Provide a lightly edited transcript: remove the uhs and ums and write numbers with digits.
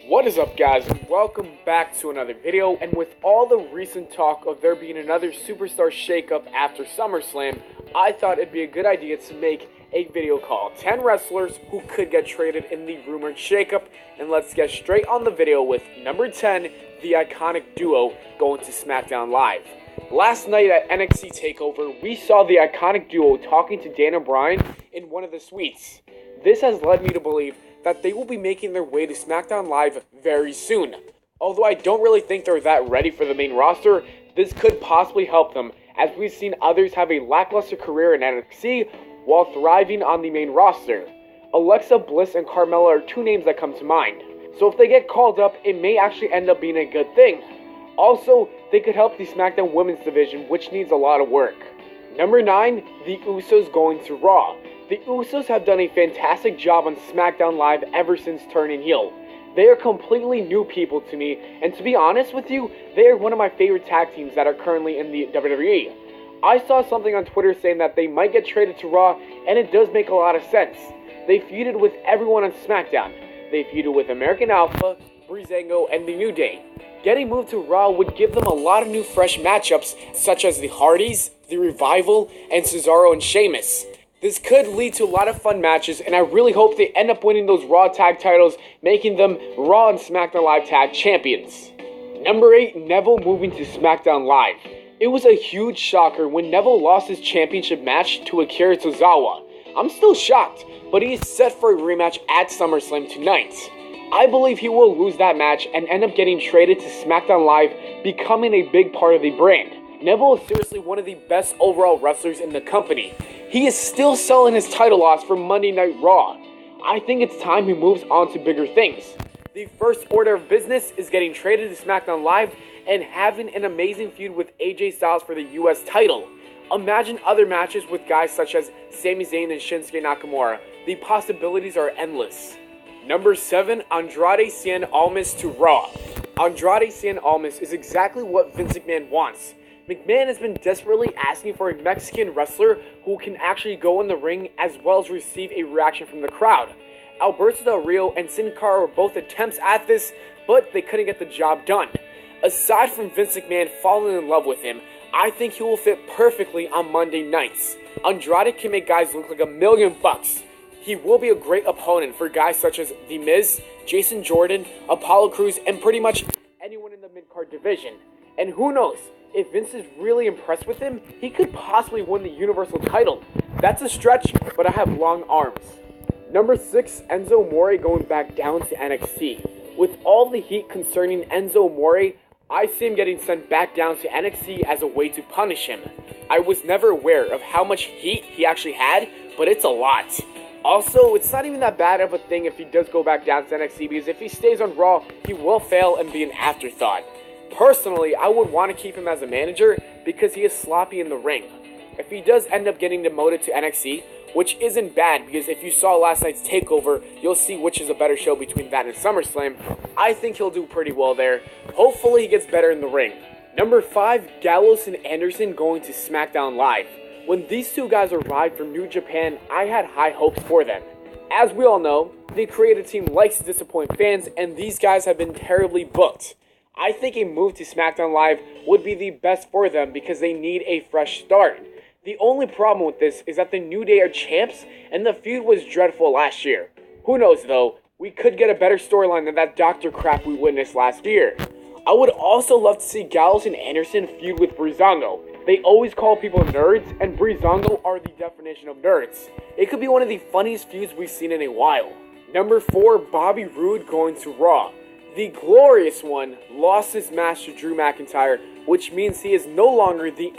What is up, guys, and welcome back to another video. And with all the recent talk of there being another superstar shakeup after SummerSlam, I thought it'd be a good idea to make a video called 10 wrestlers who could get traded in the rumored shakeup. And let's get straight on the video with number 10, the iconic duo going to SmackDown Live. Last night at NXT TakeOver, we saw the iconic duo talking to Daniel Bryan in one of the suites. This has led me to believe that they will be making their way to SmackDown Live very soon. Although I don't really think they're that ready for the main roster, this could possibly help them, as we've seen others have a lackluster career in NXT while thriving on the main roster. Alexa Bliss and Carmella are two names that come to mind. So if they get called up, it may actually end up being a good thing. Also, they could help the SmackDown Women's division, which needs a lot of work. Number 9, the Usos going to Raw. The Usos have done a fantastic job on SmackDown Live ever since turning heel. They are completely new people to me, and to be honest with you, they are one of my favorite tag teams that are currently in the WWE. I saw something on Twitter saying that they might get traded to Raw, and it does make a lot of sense. They feuded with everyone on SmackDown. They feuded with American Alpha, Breezango, and The New Day. Getting moved to Raw would give them a lot of new fresh matchups, such as the Hardys, the Revival, and Cesaro and Sheamus. This could lead to a lot of fun matches, and I really hope they end up winning those Raw tag titles, making them Raw and SmackDown Live tag champions. Number 8, Neville moving to SmackDown Live. It was a huge shocker when Neville lost his championship match to Akira Tozawa. I'm still shocked, but he is set for a rematch at SummerSlam tonight. I believe he will lose that match and end up getting traded to SmackDown Live, becoming a big part of the brand. Neville is seriously one of the best overall wrestlers in the company. He is still selling his title loss for Monday Night Raw. I think it's time he moves on to bigger things. The first order of business is getting traded to SmackDown Live and having an amazing feud with AJ Styles for the US title. Imagine other matches with guys such as Sami Zayn and Shinsuke Nakamura. The possibilities are endless. Number 7, Andrade Cien Almas to Raw. Andrade Cien Almas is exactly what Vince McMahon wants. McMahon has been desperately asking for a Mexican wrestler who can actually go in the ring as well as receive a reaction from the crowd. Alberto Del Rio and Sin Cara were both attempts at this, but they couldn't get the job done. Aside from Vince McMahon falling in love with him, I think he will fit perfectly on Monday nights. Andrade can make guys look like $1 million. He will be a great opponent for guys such as The Miz, Jason Jordan, Apollo Crews, and pretty much anyone in the mid-card division. And who knows, if Vince is really impressed with him, he could possibly win the Universal title. That's a stretch, but I have long arms. Number 6, Enzo Amore going back down to NXT. With all the heat concerning Enzo Amore, I see him getting sent back down to NXT as a way to punish him. I was never aware of how much heat he actually had, but it's a lot. Also, it's not even that bad of a thing if he does go back down to NXT, because if he stays on Raw, he will fail and be an afterthought. Personally, I would want to keep him as a manager because he is sloppy in the ring. If he does end up getting demoted to NXT, which isn't bad because if you saw last night's TakeOver, you'll see which is a better show between that and SummerSlam, I think he'll do pretty well there. Hopefully he gets better in the ring. Number 5, Gallows and Anderson going to SmackDown Live. When these two guys arrived from New Japan, I had high hopes for them. As we all know, the creative team likes to disappoint fans, and these guys have been terribly booked. I think a move to SmackDown Live would be the best for them because they need a fresh start. The only problem with this is that the New Day are champs and the feud was dreadful last year. Who knows though, we could get a better storyline than that doctor crap we witnessed last year. I would also love to see Gallows and Anderson feud with Breezango. They always call people nerds, and Breezango are the definition of nerds. It could be one of the funniest feuds we've seen in a while. Number 4, Bobby Roode going to Raw. The Glorious One lost his match to Drew McIntyre, which means he is no longer the